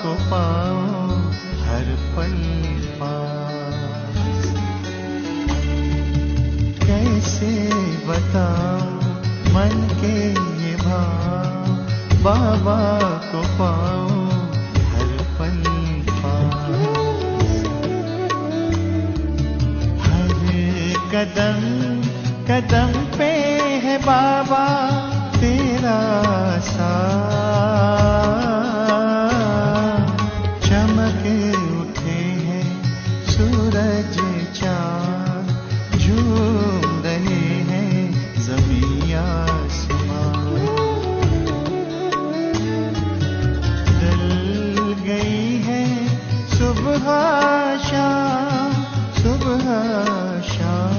को पाऊं हर पल पास। कैसे बताऊं मन के ये भाव, बाबा को पाऊं हर पल पास। हर कदम कदम पे है बाबा तेरा साथ। चमके उठे हैं सूरज चाँद, झूम रहे हैं ज़मीं आसमां। ढल गई है सुबह शाम, सुबह शाम।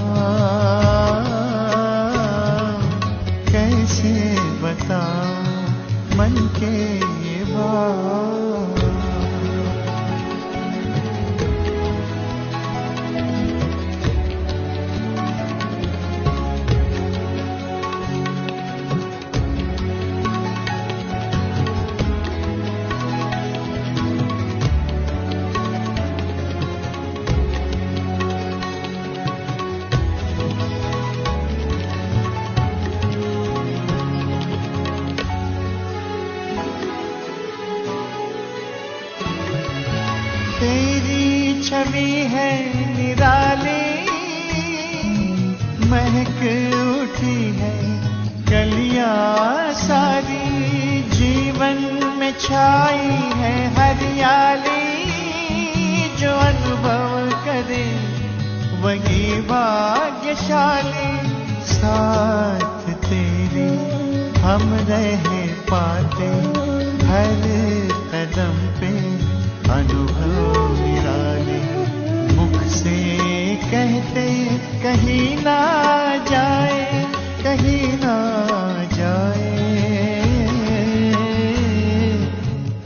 कैसे बताऊं मन के ये भाव। तेरी छवि है निराली, महक उठी है कलियां सारी। जीवन में छाई है हरियाली, जो अनुभव करे वही भाग्यशाली। साथ तेरे हम रहे पाते हर कदम पे अनुभव निराले। मुख से कहते कहीं ना जाए, कहीं ना जाए।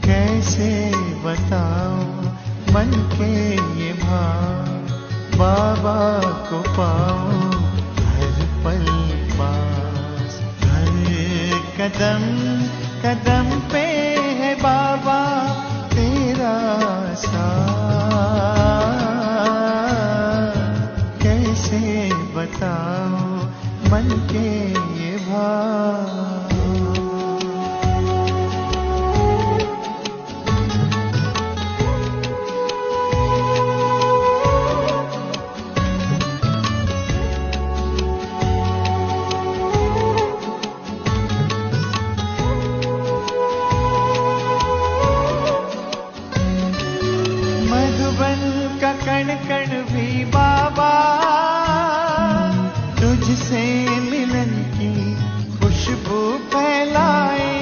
कैसे बताऊं मन के ये भाव, बाबा को पाऊं हर पल पास। हर कदम कदम पे है बाबा तेरा साथ। कैसे बताऊं मन के ये भाव। मधुबन का कण कण भी बाबा तुझसे मिलन की खुशबू फैलाए।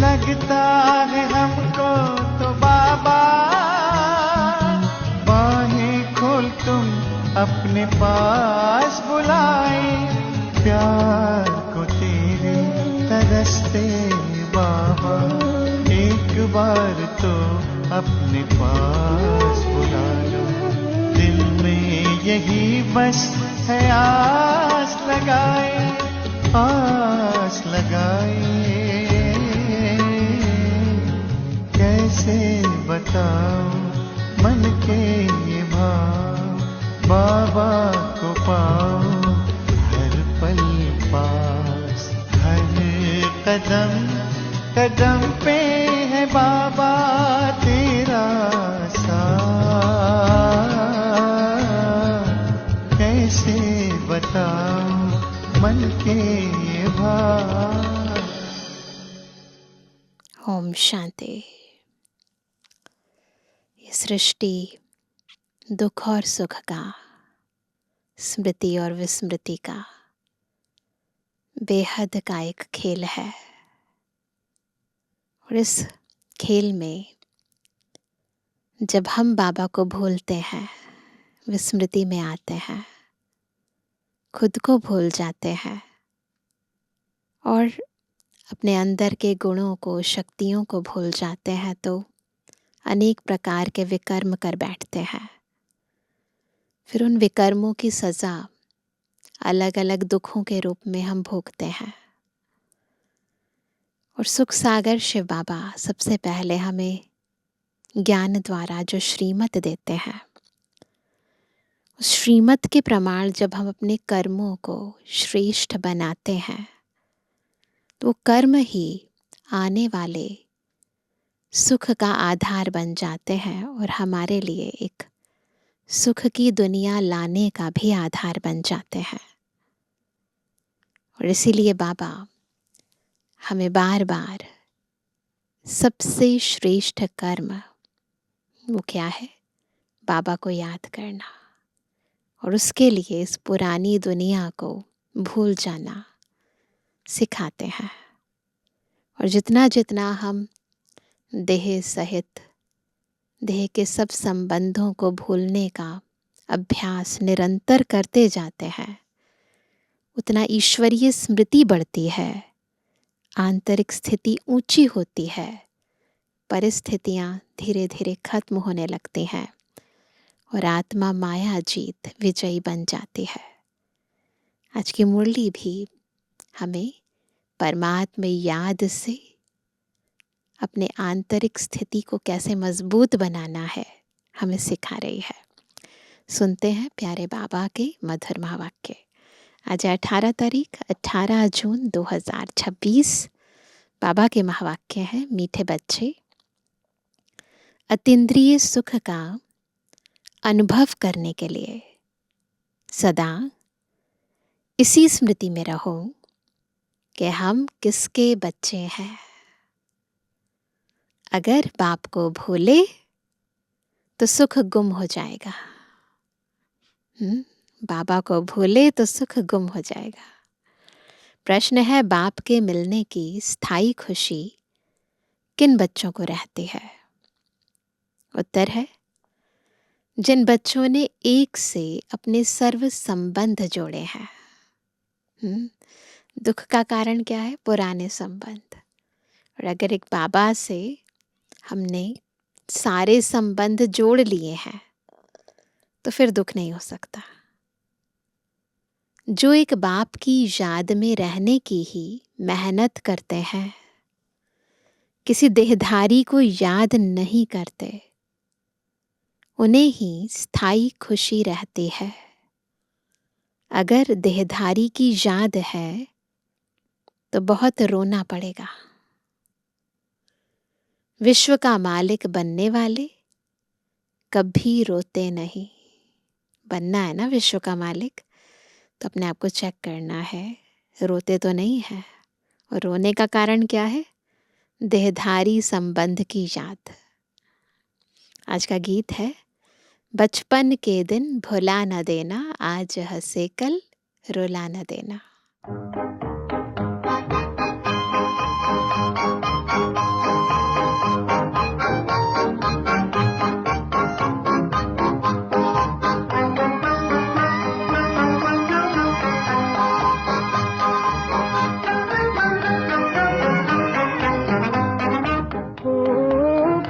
लगता है हमको तो बाबा बाहें खोल तुम अपने पास बुलाए। प्यार को तेरे तरसते बाबा एक बार तो अपने पास बुला लो। दिल में यही बस है आस लगाए, आस लगाए। कैसे बताऊं मन के ये भाव, बाबा को पाऊं हर पल पास। हर कदम कदम पे है बाबा तेरा साथ। कैसे बताऊं मन के ये भाव। ओम शांति। ये सृष्टि दुख और सुख का, स्मृति और विस्मृति का बेहद का एक खेल है। और इस खेल में जब हम बाबा को भूलते हैं, विस्मृति में आते हैं, खुद को भूल जाते हैं और अपने अंदर के गुणों को, शक्तियों को भूल जाते हैं, तो अनेक प्रकार के विकर्म कर बैठते हैं। फिर उन विकर्मों की सज़ा अलग अलग दुखों के रूप में हम भोगते हैं। और सुख सागर शिव बाबा सबसे पहले हमें ज्ञान द्वारा जो श्रीमत देते हैं, उस श्रीमत के प्रमाण जब हम अपने कर्मों को श्रेष्ठ बनाते हैं, तो कर्म ही आने वाले सुख का आधार बन जाते हैं और हमारे लिए एक सुख की दुनिया लाने का भी आधार बन जाते हैं। और इसीलिए बाबा हमें बार बार सबसे श्रेष्ठ कर्म वो क्या है, बाबा को याद करना, और उसके लिए इस पुरानी दुनिया को भूल जाना सिखाते हैं। और जितना जितना हम देह सहित देह के सब संबंधों को भूलने का अभ्यास निरंतर करते जाते हैं, उतना ईश्वरीय स्मृति बढ़ती है, आंतरिक स्थिति ऊंची होती है, परिस्थितियां धीरे धीरे खत्म होने लगती हैं और आत्मा माया जीत विजयी बन जाती है। आज की मुरली भी हमें परमात्मा याद से अपने आंतरिक स्थिति को कैसे मजबूत बनाना है हमें सिखा रही है। सुनते हैं प्यारे बाबा के मधुर महावाक्य। आज 18 तारीख 18 जून 2026। बाबा के महावाक्य हैं, मीठे बच्चे, अतीन्द्रिय सुख का अनुभव करने के लिए सदा इसी स्मृति में रहो कि हम किसके बच्चे हैं। अगर बाप को भूले तो सुख गुम हो जाएगा। बाबा को भूले तो सुख गुम हो जाएगा। प्रश्न है, बाप के मिलने की स्थायी खुशी किन बच्चों को रहती है? उत्तर है, जिन बच्चों ने एक से अपने सर्व संबंध जोड़े हैं। दुख का कारण क्या है? पुराने संबंध। और अगर एक बाबा से हमने सारे संबंध जोड़ लिए हैं तो फिर दुख नहीं हो सकता। जो एक बाप की याद में रहने की ही मेहनत करते हैं, किसी देहधारी को याद नहीं करते, उन्हें ही स्थायी खुशी रहती है। अगर देहधारी की याद है तो बहुत रोना पड़ेगा। विश्व का मालिक बनने वाले कभी रोते नहीं। बनना है ना विश्व का मालिक, तो अपने आप को चेक करना है, रोते तो नहीं है। और रोने का कारण क्या है? देहधारी संबंध की याद। आज का गीत है, बचपन के दिन भुला न देना, आज हंसे कल रुला न देना।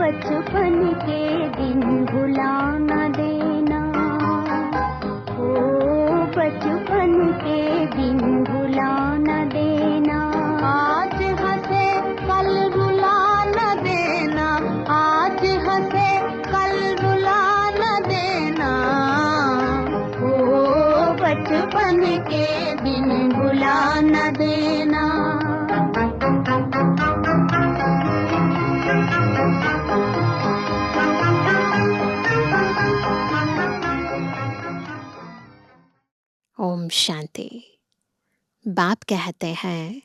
बचपन के दिन भुला न देना, ओ बचपन के दिन भुला न देना। आज हंसे कल रुला न देना, आज हंसे कल रुला न देना, ओ बचपन के दिन भुला न देना। ओम शांति। बाप कहते हैं,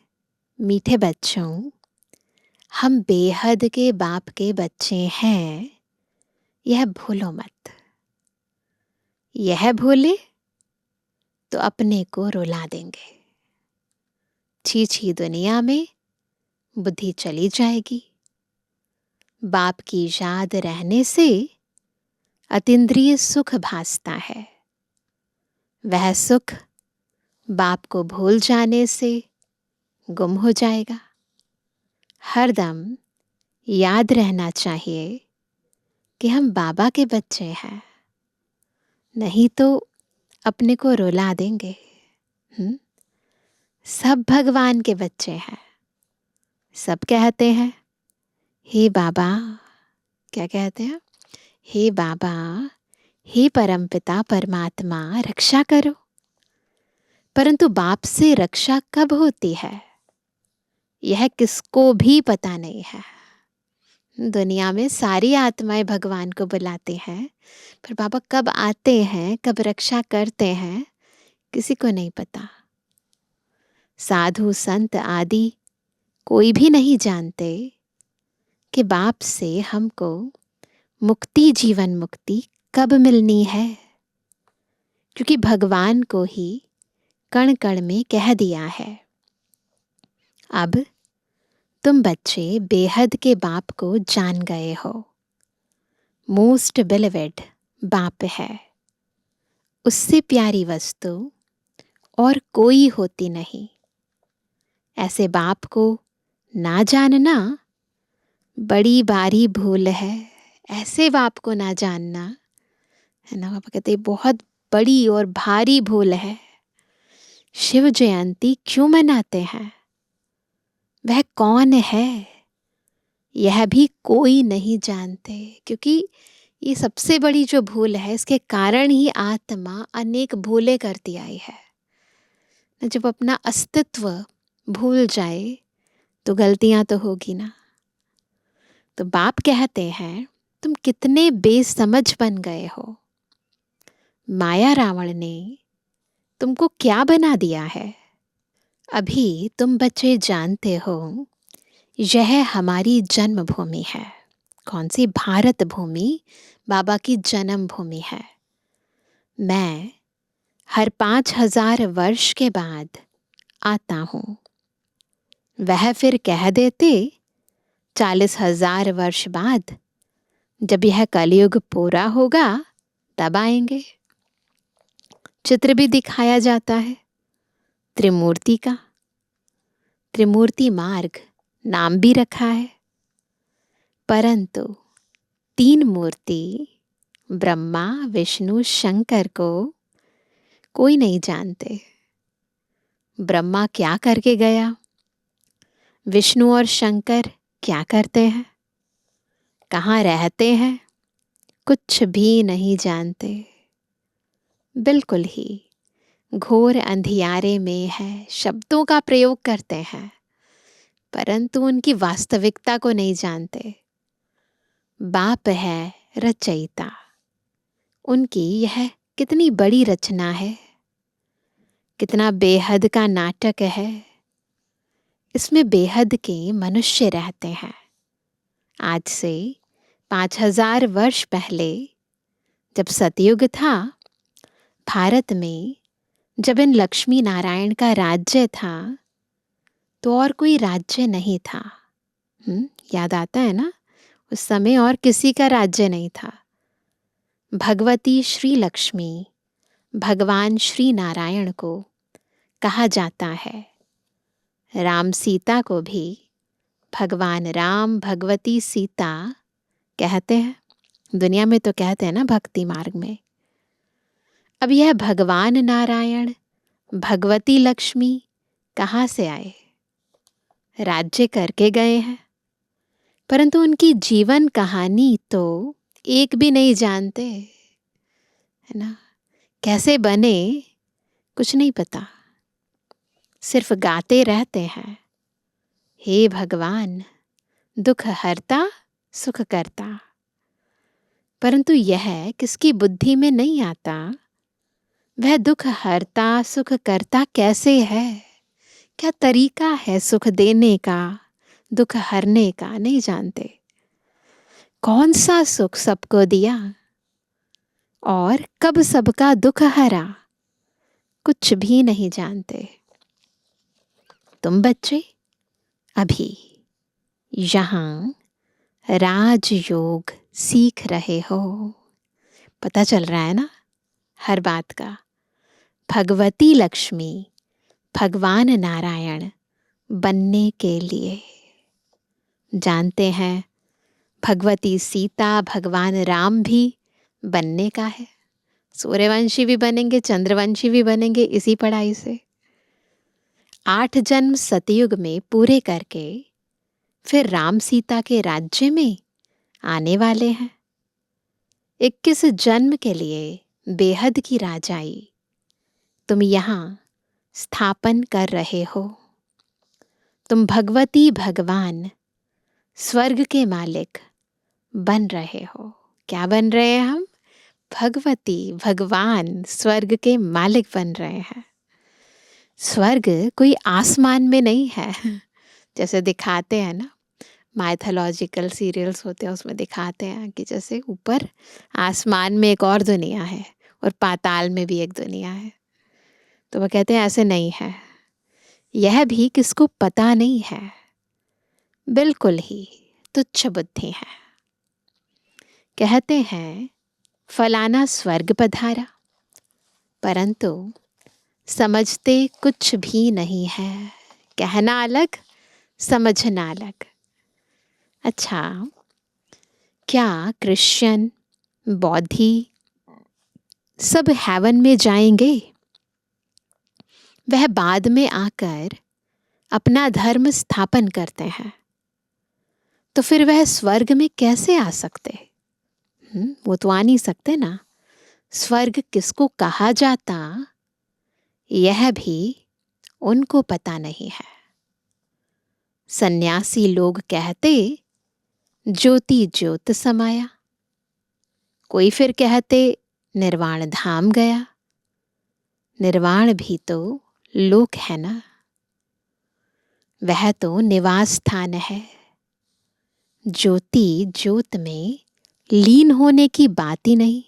मीठे बच्चों, हम बेहद के बाप के बच्चे हैं, यह भूलो मत। यह भूले तो अपने को रुला देंगे। छी दुनिया में बुद्धि चली जाएगी। बाप की याद रहने से अतीन्द्रिय सुख भासता है। वह सुख बाप को भूल जाने से गुम हो जाएगा। हरदम याद रहना चाहिए कि हम बाबा के बच्चे हैं, नहीं तो अपने को रुला देंगे। सब भगवान के बच्चे हैं। सब कहते हैं, हे बाबा क्या कहते हैं? हे बाबा, हे परमपिता परमात्मा, रक्षा करो। परंतु बाप से रक्षा कब होती है यह किसको भी पता नहीं है। दुनिया में सारी आत्माएं भगवान को बुलाते हैं, पर बाबा कब आते हैं, कब रक्षा करते हैं, किसी को नहीं पता। साधु संत आदि कोई भी नहीं जानते कि बाप से हमको मुक्ति, जीवन मुक्ति कब मिलनी है, क्योंकि भगवान को ही कण कण में कह दिया है। अब तुम बच्चे बेहद के बाप को जान गए हो। मोस्ट बिलीवेड बाप है, उससे प्यारी वस्तु और कोई होती नहीं। ऐसे बाप को ना जानना बड़ी बारी भूल है। ऐसे बाप को ना जानना, है ना, पापा कहते बहुत बड़ी और भारी भूल है। शिव जयंती क्यों मनाते हैं? वह कौन है यह भी कोई नहीं जानते, क्योंकि ये सबसे बड़ी जो भूल है, इसके कारण ही आत्मा अनेक भूलें करती आई है। जब अपना अस्तित्व भूल जाए तो गलतियां तो होगी ना। तो बाप कहते हैं तुम कितने बेसमझ बन गए हो। माया रावण ने तुमको क्या बना दिया है? अभी तुम बच्चे जानते हो यह हमारी जन्मभूमि है। कौन सी? भारत भूमि बाबा की जन्म भूमि है। मैं हर 5000 वर्ष के बाद आता हूँ। वह फिर कह देते 40,000 वर्ष बाद, जब यह कलयुग पूरा होगा तब आएंगे। चित्र भी दिखाया जाता है त्रिमूर्ति का। त्रिमूर्ति मार्ग नाम भी रखा है, परंतु 3 मूर्ति ब्रह्मा विष्णु शंकर को कोई नहीं जानते। ब्रह्मा क्या करके गया, विष्णु और शंकर क्या करते हैं, कहाँ रहते हैं, कुछ भी नहीं जानते। बिल्कुल ही घोर अंधियारे में है। शब्दों का प्रयोग करते हैं परंतु उनकी वास्तविकता को नहीं जानते। बाप है रचयिता, उनकी यह कितनी बड़ी रचना है, कितना बेहद का नाटक है। इसमें बेहद के मनुष्य रहते हैं। आज से 5000 वर्ष पहले जब सतयुग था, भारत में जब इन लक्ष्मी नारायण का राज्य था तो और कोई राज्य नहीं था। याद आता है ना? उस समय और किसी का राज्य नहीं था। भगवती श्री लक्ष्मी, भगवान श्री नारायण को कहा जाता है। राम सीता को भी भगवान राम, भगवती सीता कहते हैं। दुनिया में तो कहते हैं ना भक्ति मार्ग में। अब यह भगवान नारायण, भगवती लक्ष्मी कहाँ से आए? राज्य करके गए हैं, परंतु उनकी जीवन कहानी तो एक भी नहीं जानते, है ना। कैसे बने कुछ नहीं पता, सिर्फ गाते रहते हैं, हे भगवान दुख हरता सुख करता। परंतु यह किसकी बुद्धि में नहीं आता, वह दुख हरता सुख करता कैसे है, क्या तरीका है सुख देने का, दुख हरने का, नहीं जानते। कौन सा सुख सबको दिया और कब सबका दुख हरा, कुछ भी नहीं जानते। तुम बच्चे अभी यहाँ राजयोग सीख रहे हो। पता चल रहा है ना हर बात का। भगवती लक्ष्मी, भगवान नारायण बनने के लिए जानते हैं, भगवती सीता, भगवान राम भी बनने का है। सूर्यवंशी भी बनेंगे, चंद्रवंशी भी बनेंगे इसी पढ़ाई से। 8 जन्म सतयुग में पूरे करके फिर राम सीता के राज्य में आने वाले हैं। 21 जन्म के लिए बेहद की राजाई तुम यहाँ स्थापन कर रहे हो। तुम भगवती भगवान स्वर्ग के मालिक बन रहे हो। क्या बन रहे हैं हम? भगवती भगवान स्वर्ग के मालिक बन रहे हैं। स्वर्ग कोई आसमान में नहीं है जैसे दिखाते हैं ना, माइथोलॉजिकल सीरियल्स होते हैं उसमें दिखाते हैं कि जैसे ऊपर आसमान में एक और दुनिया है और पाताल में भी एक दुनिया है। तो वो कहते हैं ऐसे नहीं है, यह भी किसको पता नहीं है, बिल्कुल ही तुच्छ बुद्धि है। कहते हैं फलाना स्वर्ग पधारा, परंतु समझते कुछ भी नहीं है। कहना अलग, समझना अलग। अच्छा, क्या क्रिश्चियन, बौद्धि सब हेवन में जाएंगे? वह बाद में आकर अपना धर्म स्थापन करते हैं, तो फिर वह स्वर्ग में कैसे आ सकते? वो तो आ नहीं सकते ना। स्वर्ग किसको कहा जाता यह भी उनको पता नहीं है। सन्यासी लोग कहते ज्योति ज्योत समाया, कोई फिर कहते निर्वाण धाम गया। निर्वाण भी तो लोक है ना, वह तो निवास स्थान है। ज्योति ज्योत में लीन होने की बात ही नहीं।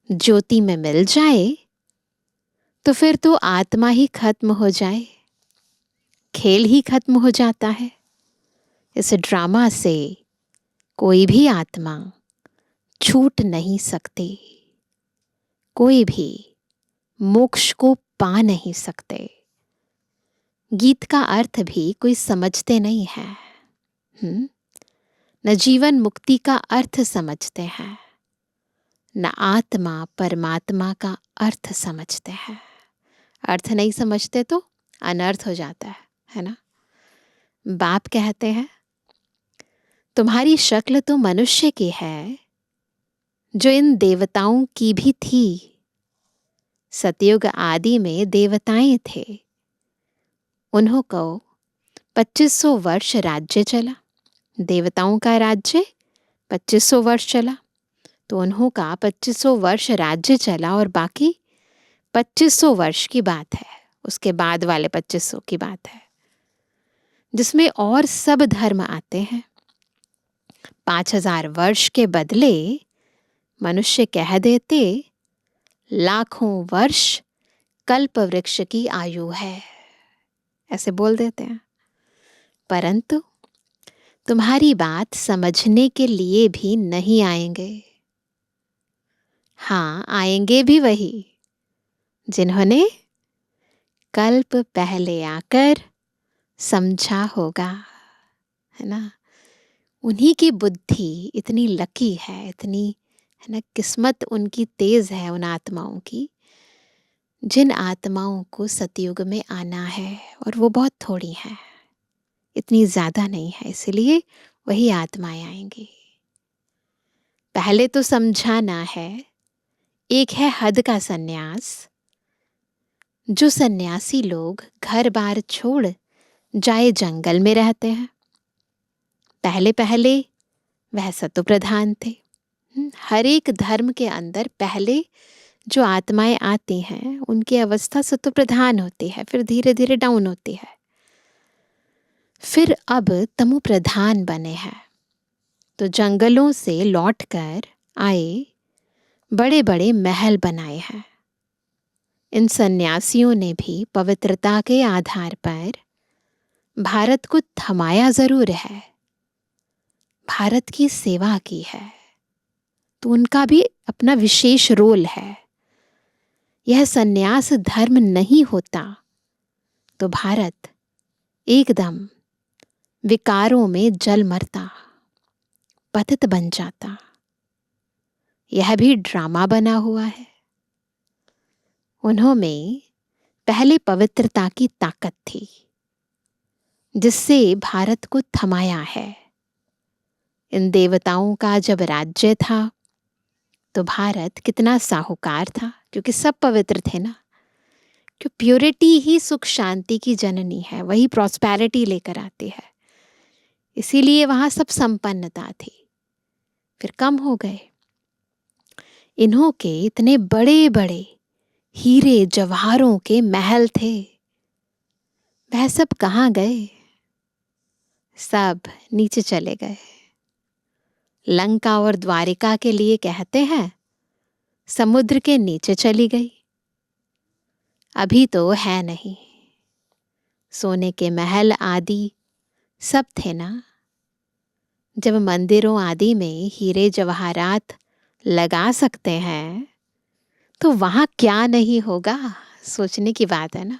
ज्योति में मिल जाए तो फिर तो आत्मा ही खत्म हो जाए, खेल ही खत्म हो जाता है। इस ड्रामा से कोई भी आत्मा छूट नहीं सकती, कोई भी मोक्ष को पा नहीं सकते। गीत का अर्थ भी कोई समझते नहीं है। न जीवन मुक्ति का अर्थ समझते हैं, न आत्मा परमात्मा का अर्थ समझते हैं। अर्थ नहीं समझते तो अनर्थ हो जाता है ना। बाप कहते हैं तुम्हारी शक्ल तो मनुष्य की है, जो इन देवताओं की भी थी। सतयुग आदि में देवताएं थे, उन्हों को 2500 वर्ष राज्य चला। देवताओं का राज्य 2500 वर्ष चला, तो उन्हों का 2500 वर्ष राज्य चला और बाकी 2500 वर्ष की बात है, उसके बाद वाले 2500 की बात है, जिसमें और सब धर्म आते हैं। 5000 वर्ष के बदले मनुष्य कह देते लाखों वर्ष कल्प वृक्ष की आयु है, ऐसे बोल देते हैं। परंतु तुम्हारी बात समझने के लिए भी नहीं आएंगे। हाँ, आएंगे भी वही जिन्होंने कल्प पहले आकर समझा होगा, है ना। उन्हीं की बुद्धि इतनी लकी है, इतनी है ना, किस्मत उनकी तेज है उन आत्माओं की, जिन आत्माओं को सतयुग में आना है, और वो बहुत थोड़ी हैं, इतनी ज्यादा नहीं है, इसलिए वही आत्माएं आएंगी। पहले तो समझाना है। एक है हद का सन्यास, जो सन्यासी लोग घर बार छोड़ जाए जंगल में रहते हैं। पहले पहले वह सत्व प्रधान थे। हर एक धर्म के अंदर पहले जो आत्माएं आती हैं उनकी अवस्था सत्व प्रधान होती है, फिर धीरे धीरे डाउन होती है, फिर अब तमो प्रधान बने हैं। तो जंगलों से लौटकर आए, बड़े बड़े महल बनाए हैं। इन सन्यासियों ने भी पवित्रता के आधार पर भारत को थमाया जरूर है, भारत की सेवा की है, तो उनका भी अपना विशेष रोल है। यह सन्यास धर्म नहीं होता तो भारत एकदम विकारों में जल मरता, पतित बन जाता। यह भी ड्रामा बना हुआ है। उन्होंने पहले पवित्रता की ताकत थी, जिससे भारत को थमाया है। इन देवताओं का जब राज्य था तो भारत कितना साहूकार था, क्योंकि सब पवित्र थे ना। क्यों, प्योरिटी ही सुख शांति की जननी है, वही प्रॉस्पेरिटी लेकर आती है। इसीलिए वहां सब संपन्नता थी। फिर कम हो गए। इन्हों के इतने बड़े बड़े हीरे जवाहरों के महल थे, वह सब कहाँ गए? सब नीचे चले गए। लंका और द्वारिका के लिए कहते हैं समुद्र के नीचे चली गई। अभी तो है नहीं। सोने के महल आदि सब थे ना। जब मंदिरों आदि में हीरे जवाहरात लगा सकते हैं तो वहां क्या नहीं होगा? सोचने की बात है ना।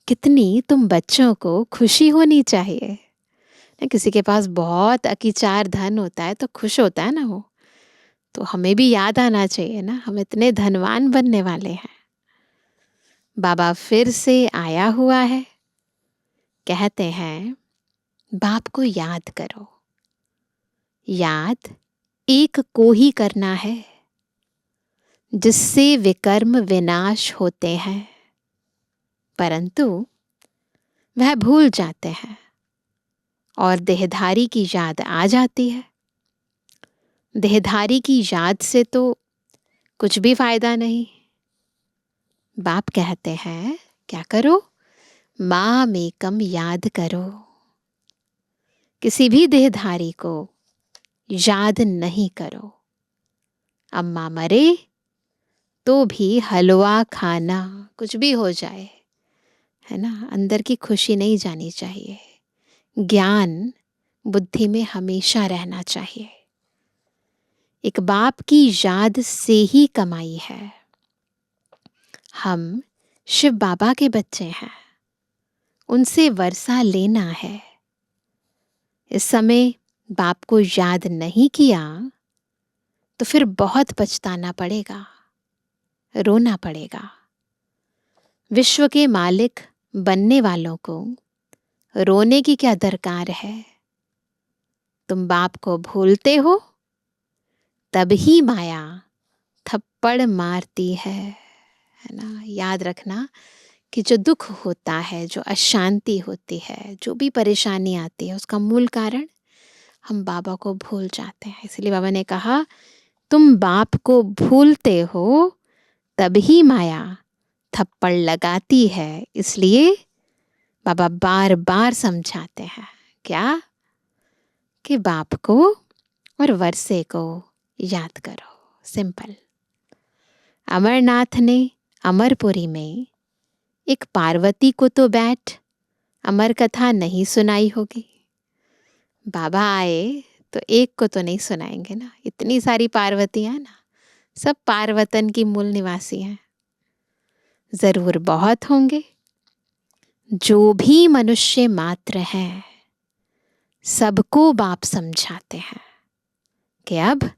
कितनी तुम बच्चों को खुशी होनी चाहिए। किसी के पास बहुत अकीचार धन होता है तो खुश होता है ना वो। तो हमें भी याद आना चाहिए ना, हम इतने धनवान बनने वाले हैं। बाबा फिर से आया हुआ है। कहते हैं बाप को याद करो। याद एक को ही करना है जिससे विकर्म विनाश होते हैं, परंतु वह भूल जाते हैं और देहधारी की याद आ जाती है। देहधारी की याद से तो कुछ भी फायदा नहीं। बाप कहते हैं क्या करो? माम एकम याद करो। किसी भी देहधारी को याद नहीं करो। अम्मा मरे तो भी हलवा खाना, कुछ भी हो जाए, है ना, अंदर की खुशी नहीं जानी चाहिए। ज्ञान बुद्धि में हमेशा रहना चाहिए। एक बाप की याद से ही कमाई है। हम शिव बाबा के बच्चे हैं, उनसे वर्षा लेना है। इस समय बाप को याद नहीं किया तो फिर बहुत पछताना पड़ेगा, रोना पड़ेगा। विश्व के मालिक बनने वालों को रोने की क्या दरकार है? तुम बाप को भूलते हो तब ही माया थप्पड़ मारती है ना। याद रखना कि जो दुख होता है, जो अशांति होती है, जो भी परेशानी आती है, उसका मूल कारण हम बाबा को भूल जाते हैं। इसलिए बाबा ने कहा तुम बाप को भूलते हो तभी माया थप्पड़ लगाती है। इसलिए बाबा बार बार समझाते हैं क्या, कि बाप को और वर्षे को याद करो। सिंपल। अमरनाथ ने अमरपुरी में एक पार्वती को तो बैठ अमर कथा नहीं सुनाई होगी। बाबा आए तो एक को तो नहीं सुनाएंगे ना। इतनी सारी पार्वतियां ना, सब पार्वतन की मूल निवासी हैं। जरूर बहुत होंगे। जो भी मनुष्य मात्र हैं सबको बाप समझाते हैं कि अब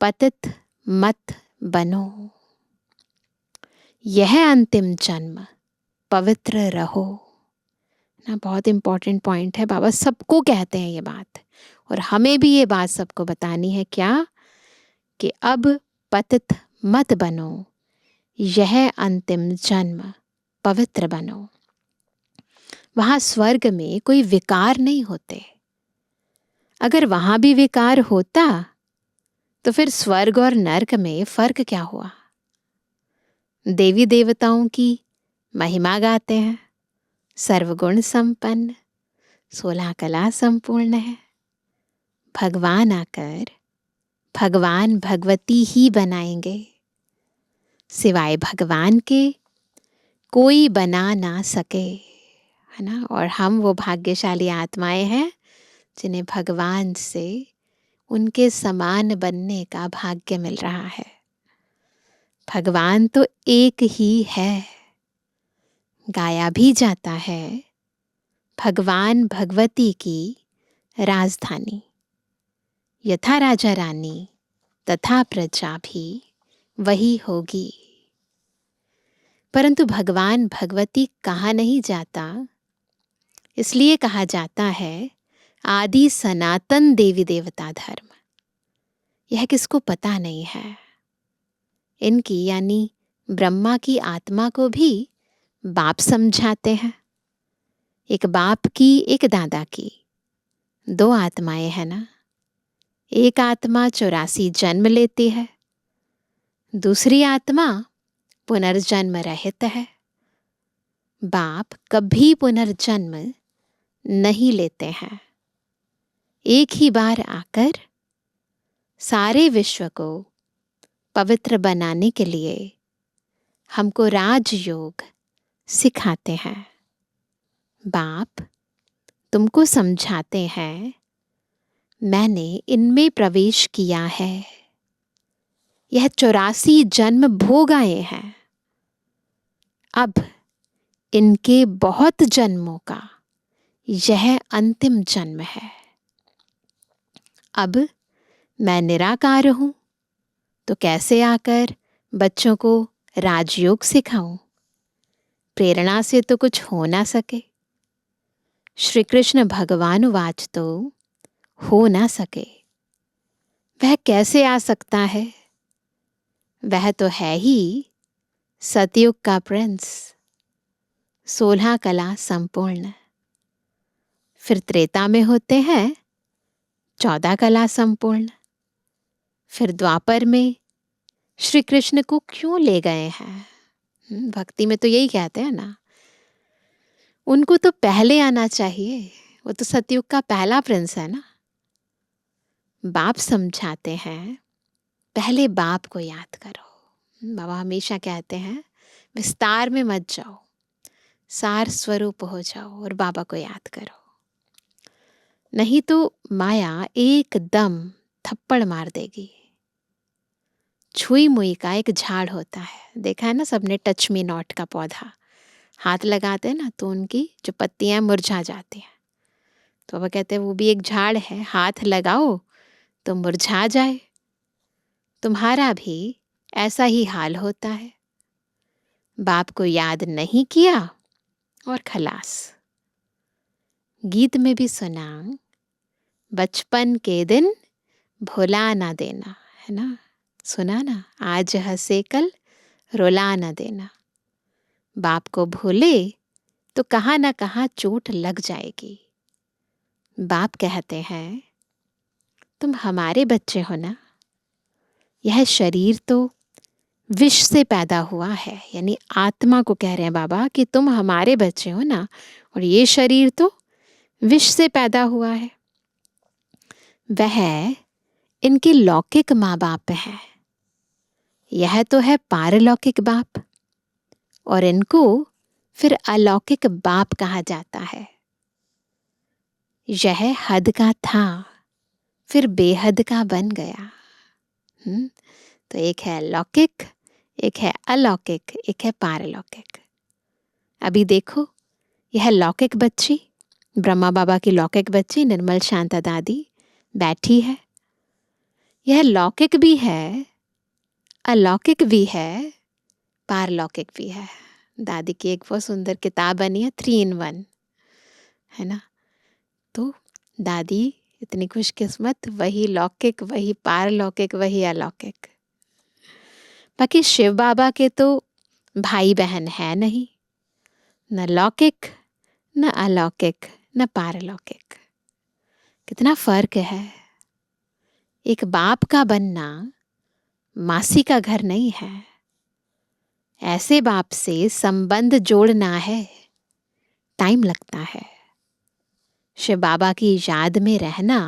पतित मत बनो। यह अंतिम जन्म पवित्र रहो ना। बहुत इंपॉर्टेंट पॉइंट है। बाबा सबको कहते हैं ये बात, और हमें भी ये बात सबको बतानी है। क्या? कि अब पतित मत बनो, यह अंतिम जन्म पवित्र बनो। वहां स्वर्ग में कोई विकार नहीं होते। अगर वहां भी विकार होता तो फिर स्वर्ग और नरक में फर्क क्या हुआ? देवी देवताओं की महिमा गाते हैं। सर्वगुण संपन्न, 16 कला संपूर्ण है। भगवान आकर भगवान भगवती ही बनाएंगे। सिवाय भगवान के कोई बना ना सके, है ना। और हम वो भाग्यशाली आत्माएं हैं जिन्हें भगवान से उनके समान बनने का भाग्य मिल रहा है। भगवान तो एक ही है। गाया भी जाता है भगवान भगवती की राजधानी। यथा राजा रानी तथा प्रजा भी वही होगी। परंतु भगवान भगवती कहा नहीं जाता, इसलिए कहा जाता है आदि सनातन देवी देवता धर्म, यह किसको पता नहीं है। इनकी यानी ब्रह्मा की आत्मा को भी बाप समझाते हैं। एक बाप की, एक दादा की, दो आत्माएं हैं ना। एक आत्मा 84 जन्म लेती है, दूसरी आत्मा पुनर्जन्म रहित है। बाप कभी पुनर्जन्म नहीं लेते हैं। एक ही बार आकर सारे विश्व को पवित्र बनाने के लिए हमको राजयोग सिखाते हैं। बाप तुमको समझाते हैं, मैंने इनमें प्रवेश किया है, यह 84 जन्म भोग आए हैं। अब इनके बहुत जन्मों का यह अंतिम जन्म है। अब मैं निराकार हूं, तो कैसे आकर बच्चों को राजयोग सिखाऊं? प्रेरणा से तो कुछ हो ना सके। श्री कृष्ण भगवान वाच तो हो ना सके। वह कैसे आ सकता है? वह तो है ही सतयुग का प्रिंस, 16 कला संपूर्ण। फिर त्रेता में होते हैं 14 कला संपूर्ण। फिर द्वापर में श्री कृष्ण को क्यों ले गए हैं? भक्ति में तो यही कहते हैं ना, उनको तो पहले आना चाहिए, वो तो सतयुग का पहला प्रिंस है ना। बाप समझाते हैं, पहले बाप को याद करो। बाबा हमेशा कहते हैं विस्तार में मत जाओ, सार स्वरूप हो जाओ और बाबा को याद करो, नहीं तो माया एकदम थप्पड़ मार देगी। छुई मुई का एक झाड़ होता है, देखा है ना सबने, टच मी नॉट का पौधा हाथ लगाते हैं ना तो उनकी जो पत्तियां मुरझा जाती हैं। तो वह कहते हैं वो भी एक झाड़ है, हाथ लगाओ तो मुरझा जाए। तुम्हारा भी ऐसा ही हाल होता है। बाप को याद नहीं किया और खलास। गीत में भी सुना, बचपन के दिन भुला ना देना, है ना, सुना ना, आज हंसे कल रुला ना देना। बाप को भूले तो कहाँ ना कहाँ चोट लग जाएगी। बाप कहते हैं तुम हमारे बच्चे हो ना, यह शरीर तो विष से पैदा हुआ है, यानी आत्मा को कह रहे हैं बाबा कि तुम हमारे बच्चे हो ना, और ये शरीर तो विष से पैदा हुआ है। वह इनके लौकिक माँ बाप हैं, यह तो है पारलौकिक बाप, और इनको फिर अलौकिक बाप कहा जाता है। यह हद का था, फिर बेहद का बन गया। तो एक है लौकिक, एक है अलौकिक, एक है पारलौकिक। अभी देखो, यह लौकिक बच्ची, ब्रह्मा बाबा की लौकिक बच्ची निर्मल शांता दादी बैठी है। यह लौकिक भी है, अलौकिक भी है, पारलौकिक भी है। दादी की एक बहुत सुंदर किताब बनी है 3 in 1, है ना। तो दादी इतनी खुशकिस्मत, वही लौकिक, वही पारलौकिक, वही अलौकिक। बाकी शिव बाबा के तो भाई बहन है नहीं, न लौकिक न अलौकिक न पारलौकिक। कितना फर्क है। एक बाप का बनना मासी का घर नहीं है। ऐसे बाप से संबंध जोड़ना है, टाइम लगता है। शिव बाबा की याद में रहना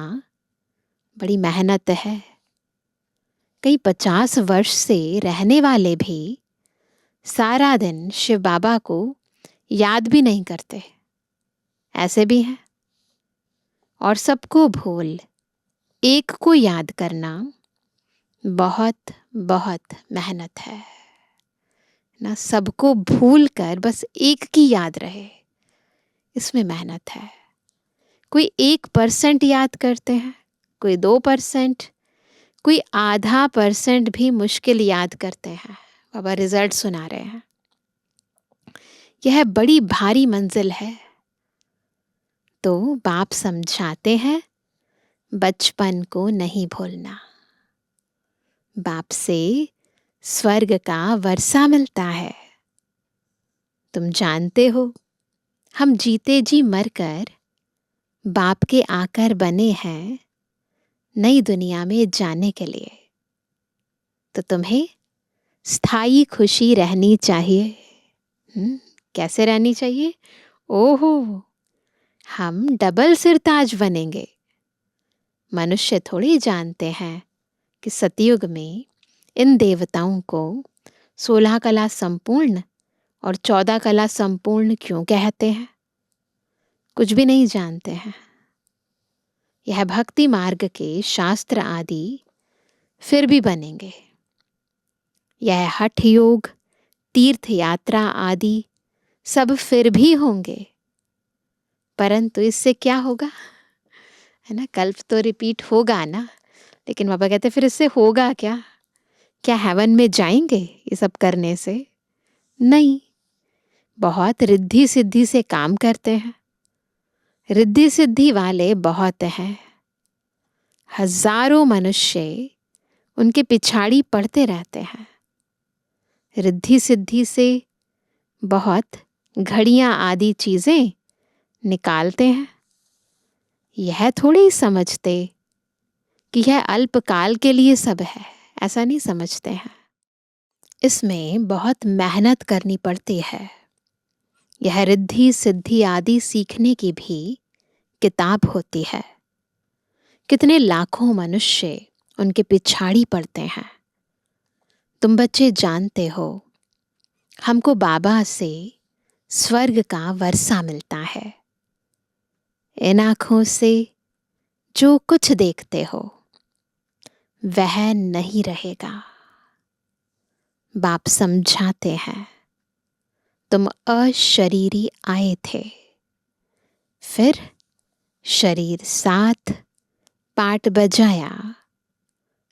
बड़ी मेहनत है। कई 50 वर्ष से रहने वाले भी सारा दिन शिव बाबा को याद भी नहीं करते, ऐसे भी हैं। और सबको भूल एक को याद करना बहुत बहुत मेहनत है ना। सबको भूल कर बस एक की याद रहे, इसमें मेहनत है। कोई 1% याद करते हैं, कोई 2%, कोई ½ % भी मुश्किल याद करते हैं। बाबा रिजल्ट सुना रहे हैं। यह बड़ी भारी मंजिल है। तो बाप समझाते हैं बचपन को नहीं भूलना। बाप से स्वर्ग का वर्षा मिलता है। तुम जानते हो, हम जीते जी मरकर बाप के आकर बने हैं नई दुनिया में जाने के लिए। तो तुम्हें स्थायी खुशी रहनी चाहिए। कैसे रहनी चाहिए? ओहो, हम डबल सिरताज बनेंगे। मनुष्य थोड़ी जानते हैं कि सतयुग में इन देवताओं को 16 कला संपूर्ण और 14 कला संपूर्ण क्यों कहते हैं। कुछ भी नहीं जानते हैं। यह भक्ति मार्ग के शास्त्र आदि फिर भी बनेंगे। यह हठ योग, तीर्थ यात्रा आदि सब फिर भी होंगे। परंतु इससे क्या होगा, है ना? कल्प तो रिपीट होगा ना, लेकिन बाबा कहते फिर इससे होगा क्या? क्या हेवन में जाएंगे ये सब करने से? नहीं। बहुत रिद्धि सिद्धि से काम करते हैं। रिद्धि सिद्धि वाले बहुत हैं। हजारों मनुष्य उनके पिछाड़ी पड़ते रहते हैं। रिद्धि सिद्धि से बहुत घड़ियां आदि चीजें निकालते हैं। यह थोड़ी ही समझते कि यह अल्पकाल के लिए सब है। ऐसा नहीं समझते हैं। इसमें बहुत मेहनत करनी पड़ती है। यह रिद्धि सिद्धि आदि सीखने की भी किताब होती है। कितने लाखों मनुष्य उनके पिछाड़ी पड़ते हैं। तुम बच्चे जानते हो, हमको बाबा से स्वर्ग का वर्षा मिलता है। इन आँखों से जो कुछ देखते हो वह नहीं रहेगा। बाप समझाते हैं, तुम अशरीरी आए थे, फिर शरीर साथ पाठ बजाया।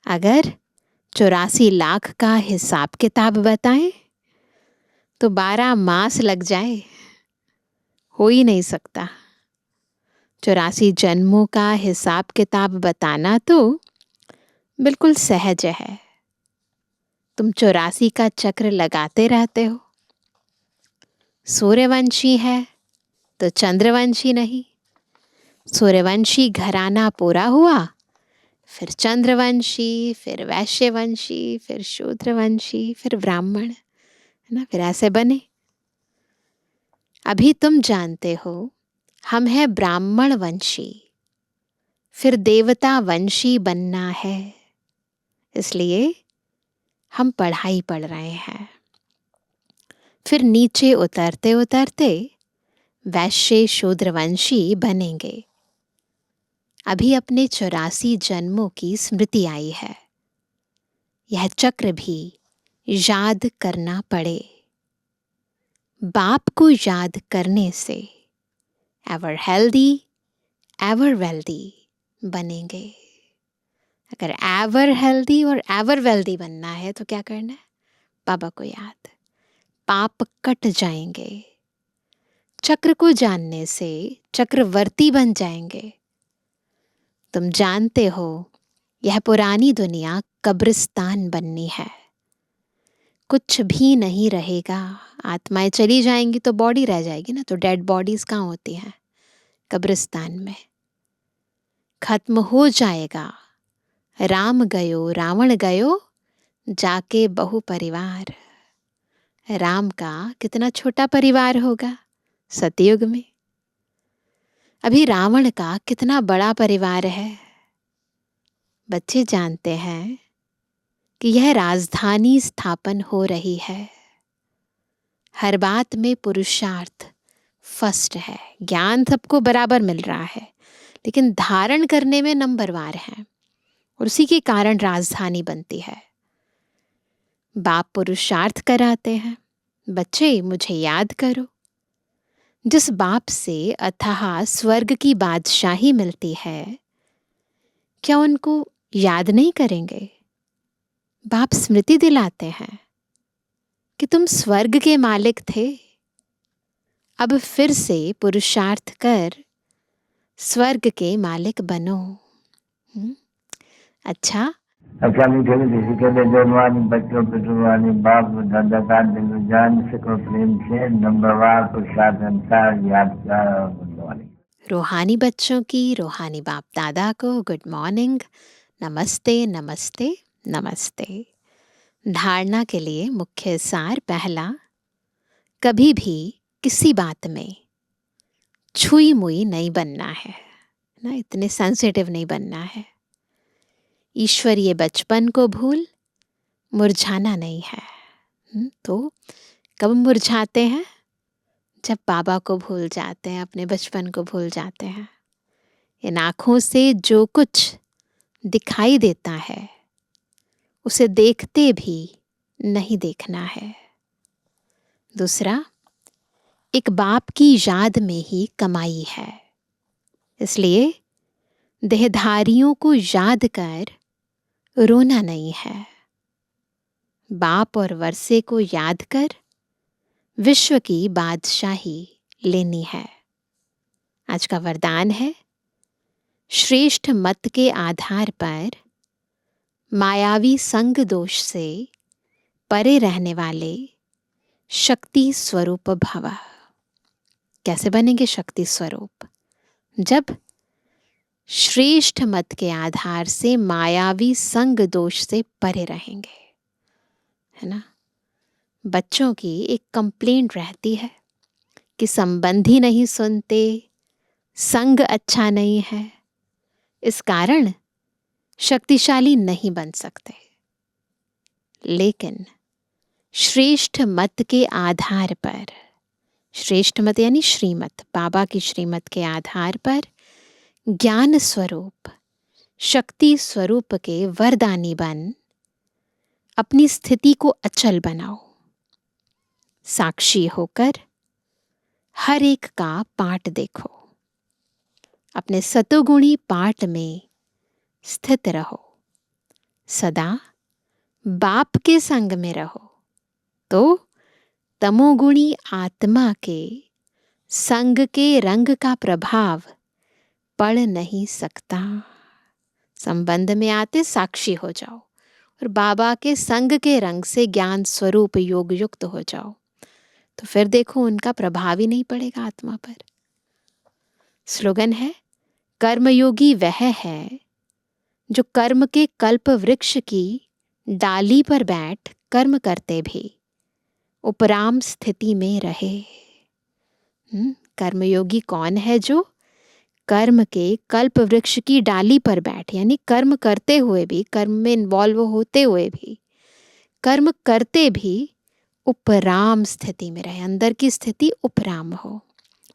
अगर 84 लाख का हिसाब किताब बताएं तो 12 मास लग जाए। हो ही नहीं सकता। 84 जन्मों का हिसाब किताब बताना तो बिल्कुल सहज है। तुम 84 का चक्र लगाते रहते हो। सूर्यवंशी है तो चंद्रवंशी नहीं। सूर्यवंशी घराना पूरा हुआ, फिर चंद्रवंशी, फिर वैश्यवंशी, फिर शूद्रवंशी, फिर ब्राह्मण, है ना? फिर ऐसे बने। अभी तुम जानते हो हम हैं ब्राह्मण वंशी, फिर देवता वंशी बनना है। इसलिए हम पढ़ाई पढ़ रहे हैं। फिर नीचे उतरते उतरते वैश्य शूद्रवंशी बनेंगे। अभी अपने 84 जन्मों की स्मृति आई है। यह चक्र भी याद करना पड़े। बाप को याद करने से एवर हेल्दी एवर वेल्दी बनेंगे। अगर एवर हेल्दी और एवर वेल्दी बनना है तो क्या करना है? बाबा को याद। पाप कट जाएंगे। चक्र को जानने से चक्रवर्ती बन जाएंगे। तुम जानते हो यह पुरानी दुनिया कब्रिस्तान बननी है। कुछ भी नहीं रहेगा। आत्माएं चली जाएंगी तो बॉडी रह जाएगी ना। तो डेड बॉडीज कहाँ होती हैं? कब्रिस्तान में। खत्म हो जाएगा। राम गयो रावण गयो जाके बहु परिवार। राम का कितना छोटा परिवार होगा सतयुग में। अभी रावण का कितना बड़ा परिवार है। बच्चे जानते हैं कि यह राजधानी स्थापन हो रही है। हर बात में पुरुषार्थ फर्स्ट है। ज्ञान सबको बराबर मिल रहा है, लेकिन धारण करने में नंबरवार है, और उसी के कारण राजधानी बनती है। बाप पुरुषार्थ कराते हैं, बच्चे मुझे याद करो। जिस बाप से अथाह स्वर्ग की बादशाही मिलती है, क्या उनको याद नहीं करेंगे? बाप स्मृति दिलाते हैं कि तुम स्वर्ग के मालिक थे। अब फिर से पुरुषार्थ कर स्वर्ग के मालिक बनो। अच्छा, मीठे मीठे सिके बेजोड़वानी बच्चों पिटुरवानी बाप दादा का दिल जान सको प्रेम से नंबरवार प्रसाद अंसार यादगार और गुणवानी। रूहानी बच्चों की रूहानी बाप दादा को गुड मॉर्निंग, नमस्ते नमस्ते नमस्ते। धारणा के लिए मुख्य सार पहला, कभी भी किसी बात में छुई मुई नहीं बनना है ना, इतने सेंसिटिव नहीं बनना है। ईश्वरीय बचपन को भूल मुरझाना नहीं है। तो कब मुरझाते हैं? जब बाबा को भूल जाते हैं, अपने बचपन को भूल जाते हैं। इन आँखों से जो कुछ दिखाई देता है उसे देखते भी नहीं देखना है। दूसरा, एक बाप की याद में ही कमाई है, इसलिए देहधारियों को याद कर रोना नहीं है। बाप और वर्षे को याद कर विश्व की बादशाही लेनी है। आज का वरदान है, श्रेष्ठ मत के आधार पर मायावी संग दोष से परे रहने वाले शक्ति स्वरूप भव। कैसे बनेंगे शक्ति स्वरूप? जब श्रेष्ठ मत के आधार से मायावी संग दोष से परे रहेंगे, है ना। बच्चों की एक कंप्लेंट रहती है कि संबंधी नहीं सुनते, संग अच्छा नहीं है, इस कारण शक्तिशाली नहीं बन सकते। लेकिन श्रेष्ठ मत के आधार पर, श्रेष्ठ मत यानी श्रीमत, बाबा की श्रीमत के आधार पर ज्ञान स्वरूप शक्ति स्वरूप के वरदानी बन अपनी स्थिति को अचल बनाओ। साक्षी होकर हर एक का पाठ देखो, अपने सतोगुणी पाठ में स्थित रहो, सदा बाप के संग में रहो, तो तमोगुणी आत्मा के संग के रंग का प्रभाव पड़ नहीं सकता। संबंध में आते साक्षी हो जाओ और बाबा के संग के रंग से ज्ञान स्वरूप योग युक्त हो जाओ, तो फिर देखो उनका प्रभाव ही नहीं पड़ेगा आत्मा पर। स्लोगन है, कर्मयोगी वह है जो कर्म के कल्प वृक्ष की डाली पर बैठ कर्म करते भी उपराम स्थिति में रहे। कर्मयोगी कौन है? जो कर्म के कल्प वृक्ष की डाली पर बैठ, यानी कर्म करते हुए भी, कर्म में इन्वॉल्व होते हुए भी, कर्म करते भी उपराम स्थिति में रहे, अंदर की स्थिति उपराम हो,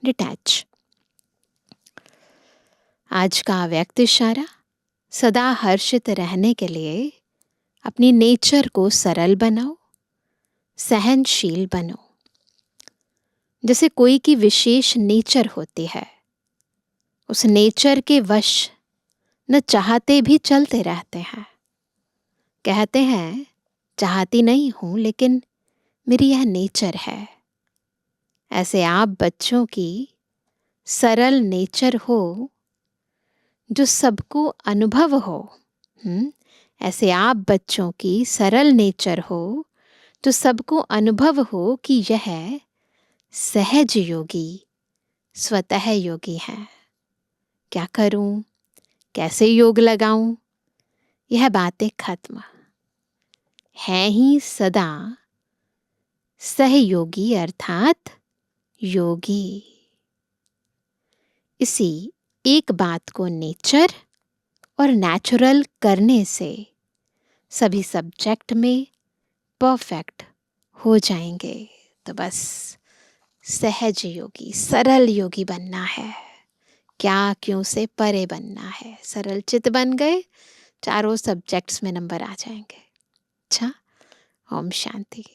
डिटैच। आज का व्यक्त इशारा, सदा हर्षित रहने के लिए अपनी नेचर को सरल बनाओ, सहनशील बनो। जैसे कोई की विशेष नेचर होती है, उस नेचर के वश न चाहते भी चलते रहते हैं। कहते हैं चाहती नहीं हूं लेकिन मेरी यह नेचर है। ऐसे आप बच्चों की सरल नेचर हो जो सबको अनुभव हो। ऐसे आप बच्चों की सरल नेचर हो जो सबको अनुभव हो कि यह सहज योगी, स्वतः योगी है। क्या करूं, कैसे योग लगाऊं, यह बातें खत्म हैं ही सदा सहयोगी अर्थात योगी। इसी एक बात को नेचर और नेचुरल करने से सभी सब्जेक्ट में परफेक्ट हो जाएंगे। तो बस सहज योगी, सरल योगी बनना है, क्या क्यों से परे बनना है। सरल चित बन गए, चारों सब्जेक्ट्स में नंबर आ जाएंगे। अच्छा, ओम शांति।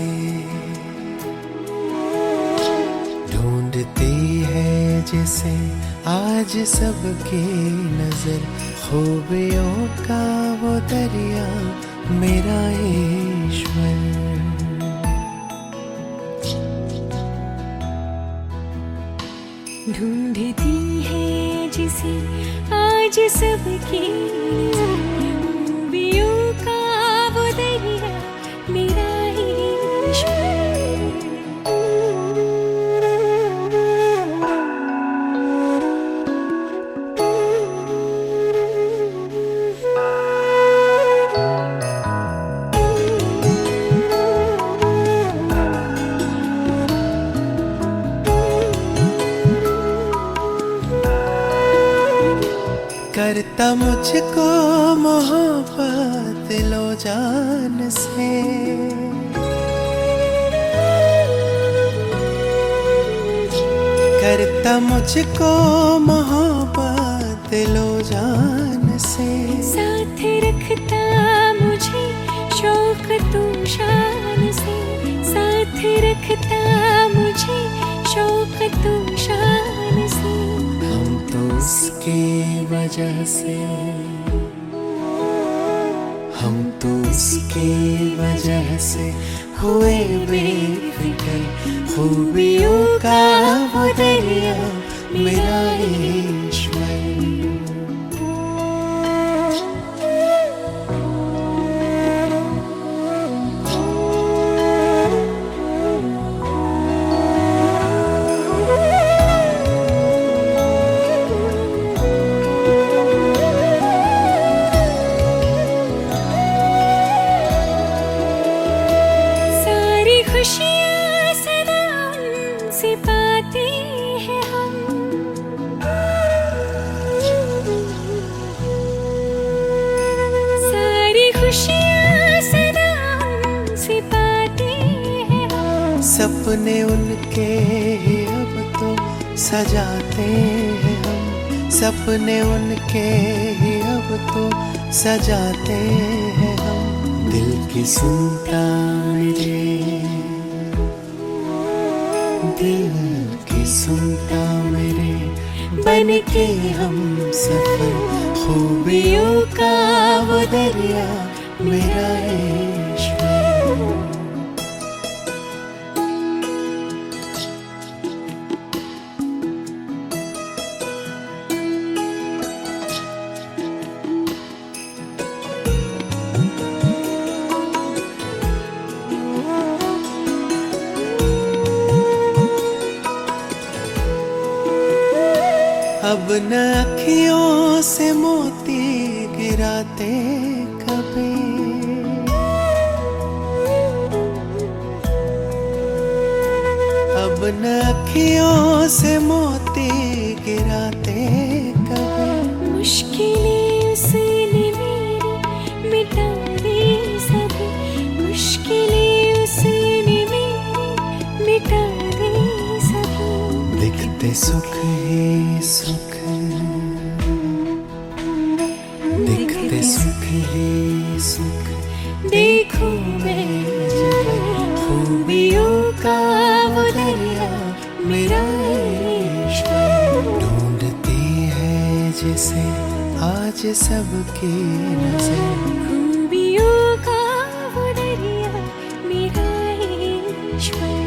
से ढूंढती है जिसे आज सबकी नजर, खूबियों का वो दरिया मेरा ईश्वर। ढूंढती है जिसे आज सबकी खूबियों का वो दरिया मेरा करता मुझको मोहब्बत दिलो जान से, करता मुझको मोहब्बत दिलो जान से, साथ रखता मुझे शौक तू शान से, साथ रखता मुझे शौक तू शान से। हम तो उसकी वजह से, हम तो उसकी वजह से हुए बेफिक्र, खूबियों का वो दरिया मेरा ईश्वर। खुशियाँ सदा उनसे पाते हैं हम, सारी खुशियाँ सदा उनसे पाते हैं हम। सपने उनके ही अब तो सजाते हैं हम, सपने उनके ही अब तो सजाते हैं हम। दिल की सुनता मेरे, दिल की सुनता मेरे, बन के हम सफर, खूबियों का वो दरिया मेरा ईश्वर। अब न अखियों से मोती गिराते कभी, अब न अखियों से मोती गिराते कभी। मुश्किलें उसने मेरी मिटा दी सभी, मुश्किलें उसने मेरी मिटा दी सभी। दिखते सुख ही सुख, दिखते सुख ही सुख, देखूं मैं खूबियों का वो दरिया मेरा ईश्वर। ढूंढती है जिसे आज सबकी नजर, खूबियों का वो दरिया मेरा ईश्वर।